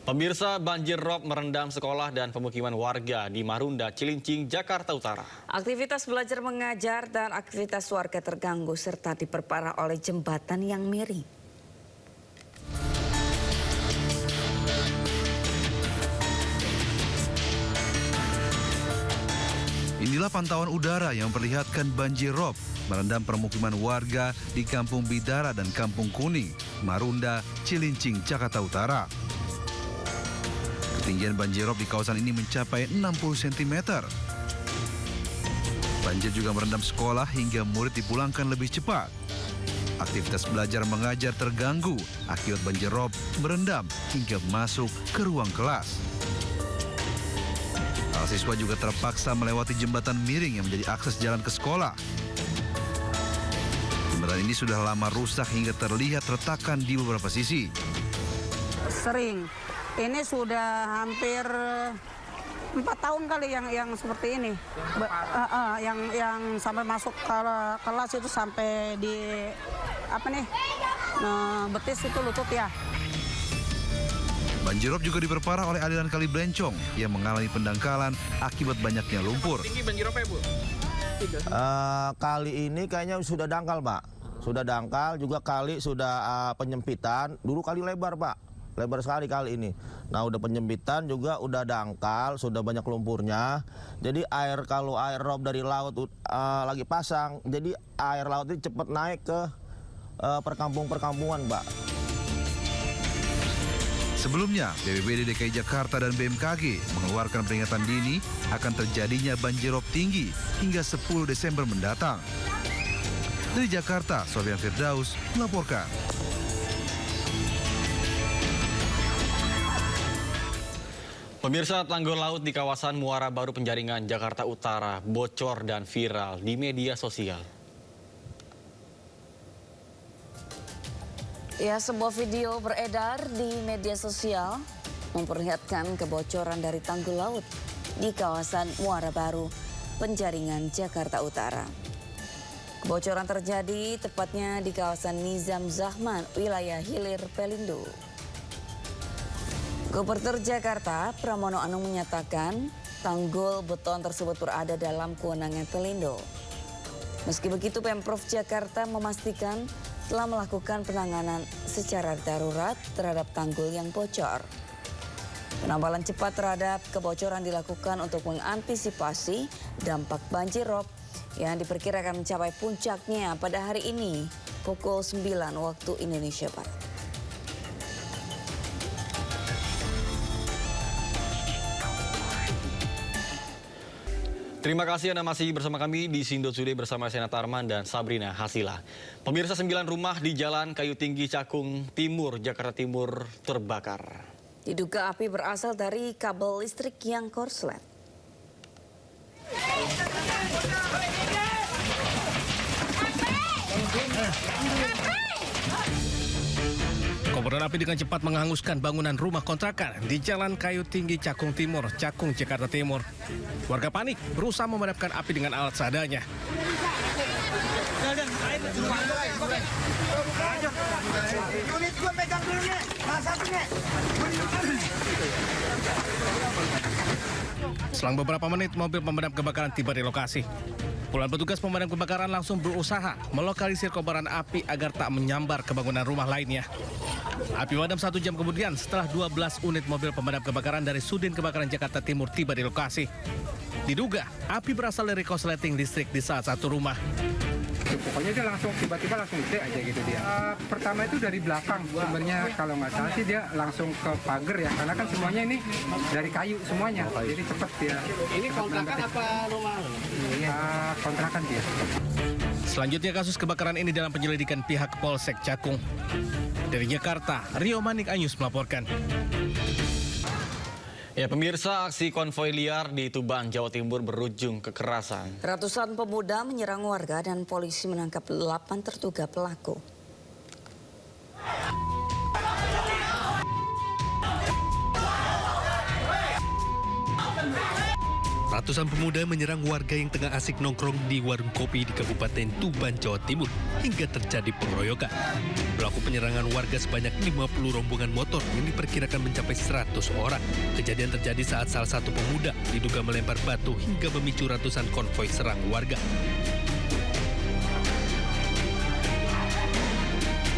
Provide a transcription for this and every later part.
Pemirsa, banjir rob merendam sekolah dan pemukiman warga di Marunda, Cilincing, Jakarta Utara. Aktivitas belajar mengajar dan aktivitas warga terganggu serta diperparah oleh jembatan yang miring. Inilah pantauan udara yang memperlihatkan banjir rob merendam permukiman warga di Kampung Bidara dan Kampung Kuning, Marunda, Cilincing, Jakarta Utara. Ketinggian banjir rob di kawasan ini mencapai 60 cm. Banjir juga merendam sekolah hingga murid dipulangkan lebih cepat. Aktivitas belajar mengajar terganggu akibat banjir rob merendam hingga masuk ke ruang kelas. Para siswa juga terpaksa melewati jembatan miring yang menjadi akses jalan ke sekolah. Jembatan ini sudah lama rusak hingga terlihat retakan di beberapa sisi. Sering. Ini sudah hampir 4 tahun kali yang seperti ini. Yang sampai masuk ke kelas itu sampai di betis itu lutut ya. Banjir rob juga diperparah oleh aliran kali Blencong yang mengalami pendangkalan akibat banyaknya lumpur. Tinggi banjir ropnya, Bu? Kali ini kayaknya sudah dangkal, Pak. Sudah dangkal, juga kali sudah penyempitan. Dulu kali lebar, Pak. Lebar sekali kali ini. Nah, udah penyempitan juga udah dangkal, sudah banyak lumpurnya. Jadi kalau air rob dari laut lagi pasang, jadi air laut ini cepat naik ke perkampungan, Pak. Sebelumnya, BPBD DKI Jakarta dan BMKG mengeluarkan peringatan dini akan terjadinya banjir rob tinggi hingga 10 Desember mendatang. Dari Jakarta, Sofyan Firdaus melaporkan. Pemirsa, tanggul laut di kawasan Muara Baru Penjaringan, Jakarta Utara bocor dan viral di media sosial. Ya, sebuah video beredar di media sosial memperlihatkan kebocoran dari tanggul laut di kawasan Muara Baru, Penjaringan, Jakarta Utara. Kebocoran terjadi tepatnya di kawasan Nizam Zahman, wilayah Hilir Pelindo. Gubernur Jakarta, Pramono Anung menyatakan tanggul beton tersebut berada dalam kewenangan Pelindo. Meski begitu, Pemprov Jakarta memastikan telah melakukan penanganan secara darurat terhadap tanggul yang bocor. Penambalan cepat terhadap kebocoran dilakukan untuk mengantisipasi dampak banjir rob yang diperkirakan mencapai puncaknya pada hari ini pukul 9 waktu Indonesia Barat. Terima kasih Anda masih bersama kami di Sindo Today bersama Sena Tarman dan Sabrina Hasila. Pemirsa, 9 rumah di Jalan Kayu Tinggi Cakung Timur, Jakarta Timur terbakar. Diduga api berasal dari kabel listrik yang korslet. Kobaran api dengan cepat menghanguskan bangunan rumah kontrakan di Jalan Kayu Tinggi Cakung Timur, Cakung, Jakarta Timur. Warga panik berusaha memadamkan api dengan alat seadanya. Selang beberapa menit, mobil pemadam kebakaran tiba di lokasi. Puluhan petugas pemadam kebakaran langsung berusaha melokalisir kobaran api agar tak menyambar ke bangunan rumah lainnya. Api padam 1 jam kemudian setelah 12 unit mobil pemadam kebakaran dari Sudin Kebakaran Jakarta Timur tiba di lokasi. Diduga api berasal dari korsleting listrik di salah satu rumah. Pokoknya dia langsung tiba-tiba langsung gede aja gitu dia. Pertama itu dari belakang sebenarnya, kalau nggak salah sih dia langsung ke pagar ya, karena kan semuanya ini dari kayu semuanya, jadi cepet dia. Ini kontrakan apa rumah? Kontrakan dia. Selanjutnya kasus kebakaran ini dalam penyelidikan pihak Polsek Cakung. Dari Jakarta, Rio Manik Anyus melaporkan. Ya, pemirsa, aksi konvoi liar di Tuban, Jawa Timur berujung kekerasan. Ratusan pemuda menyerang warga dan polisi menangkap 8 terduga pelaku. Ratusan pemuda menyerang warga yang tengah asik nongkrong di warung kopi di Kabupaten Tuban, Jawa Timur hingga terjadi pengeroyokan. Pelaku penyerangan warga sebanyak 50 rombongan motor yang diperkirakan mencapai 100 orang. Kejadian terjadi saat salah satu pemuda diduga melempar batu hingga memicu ratusan konvoi serang warga.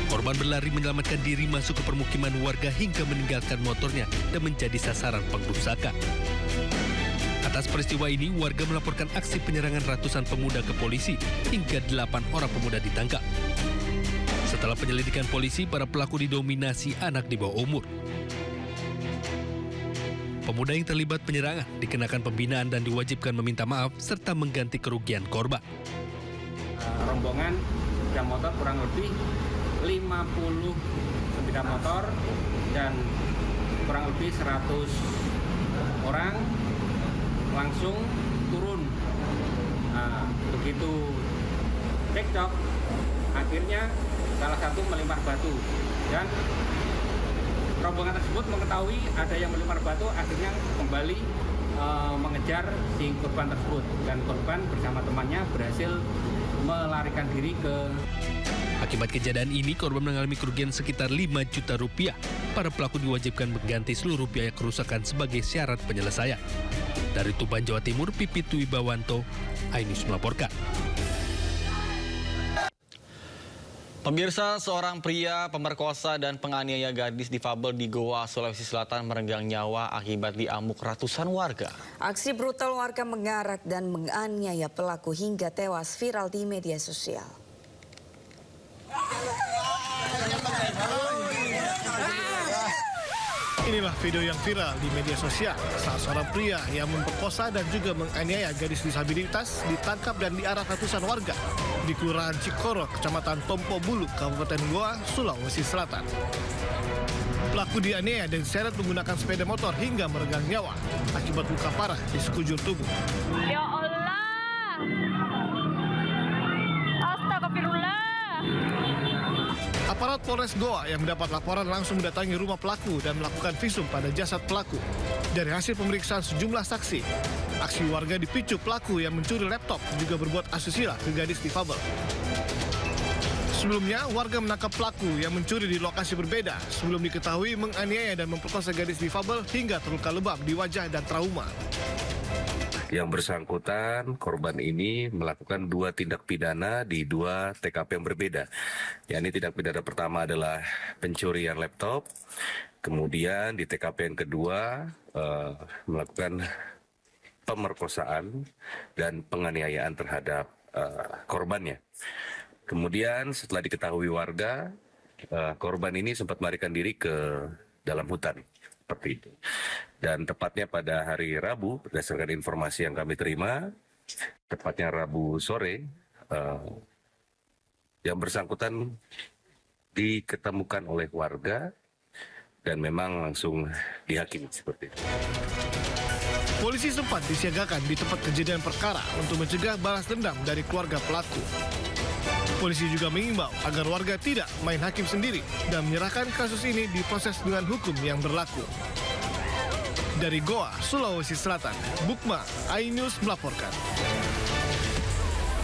Korban berlari menyelamatkan diri masuk ke permukiman warga hingga meninggalkan motornya dan menjadi sasaran pengrusakan. Atas peristiwa ini, warga melaporkan aksi penyerangan ratusan pemuda ke polisi hingga 8 orang pemuda ditangkap. Setelah penyelidikan polisi, para pelaku didominasi anak di bawah umur. Pemuda yang terlibat penyerangan dikenakan pembinaan dan diwajibkan meminta maaf serta mengganti kerugian korban. Rombongan sepeda motor kurang lebih 50 sepeda motor dan kurang lebih 100 orang langsung turun. Nah, begitu cekcok, akhirnya salah satu melempar batu dan rombongan tersebut mengetahui ada yang melempar batu, akhirnya kembali mengejar si korban tersebut dan korban bersama temannya berhasil melarikan diri ke. Akibat kejadian ini, korban mengalami kerugian sekitar 5 juta rupiah. Para pelaku diwajibkan mengganti seluruh biaya kerusakan sebagai syarat penyelesaian. Dari Tuban, Jawa Timur, Pipit Wibawanto, iNews melaporkan. Pemirsa, seorang pria pemerkosa dan penganiaya gadis difabel di Goa, Sulawesi Selatan merenggang nyawa akibat diamuk ratusan warga. Aksi brutal warga mengarak dan menganiaya pelaku hingga tewas viral di media sosial. Inilah video yang viral di media sosial saat seorang pria yang memperkosa dan juga menganiaya gadis disabilitas ditangkap dan diarak ratusan warga di Kelurahan Cikoro, Kecamatan Tompo Bulu, Kabupaten Goa, Sulawesi Selatan. Pelaku dianiaya dan diseret menggunakan sepeda motor hingga merenggang nyawa akibat luka parah di sekujur tubuh. Ya Allah, astagfirullah. Aparat Polres Goa yang mendapat laporan langsung mendatangi rumah pelaku dan melakukan visum pada jasad pelaku. Dari hasil pemeriksaan sejumlah saksi, aksi warga dipicu pelaku yang mencuri laptop juga berbuat asusila ke gadis difabel. Sebelumnya, warga menangkap pelaku yang mencuri di lokasi berbeda sebelum diketahui menganiaya dan memperkosa gadis difabel hingga terluka lebam di wajah dan trauma. Yang bersangkutan, korban ini melakukan 2 tindak pidana di 2 TKP yang berbeda. Yakni tindak pidana pertama adalah pencurian laptop, kemudian di TKP yang kedua melakukan pemerkosaan dan penganiayaan terhadap korbannya. Kemudian setelah diketahui warga, korban ini sempat melarikan diri ke dalam hutan. Seperti itu. Dan tepatnya pada hari Rabu, berdasarkan informasi yang kami terima, tepatnya Rabu sore, yang bersangkutan diketemukan oleh warga dan memang langsung dihakimi seperti itu. Polisi sempat disiagakan di tempat kejadian perkara untuk mencegah balas dendam dari keluarga pelaku. Polisi juga mengimbau agar warga tidak main hakim sendiri dan menyerahkan kasus ini diproses dengan hukum yang berlaku. Dari Goa, Sulawesi Selatan, Bukma, iNews melaporkan.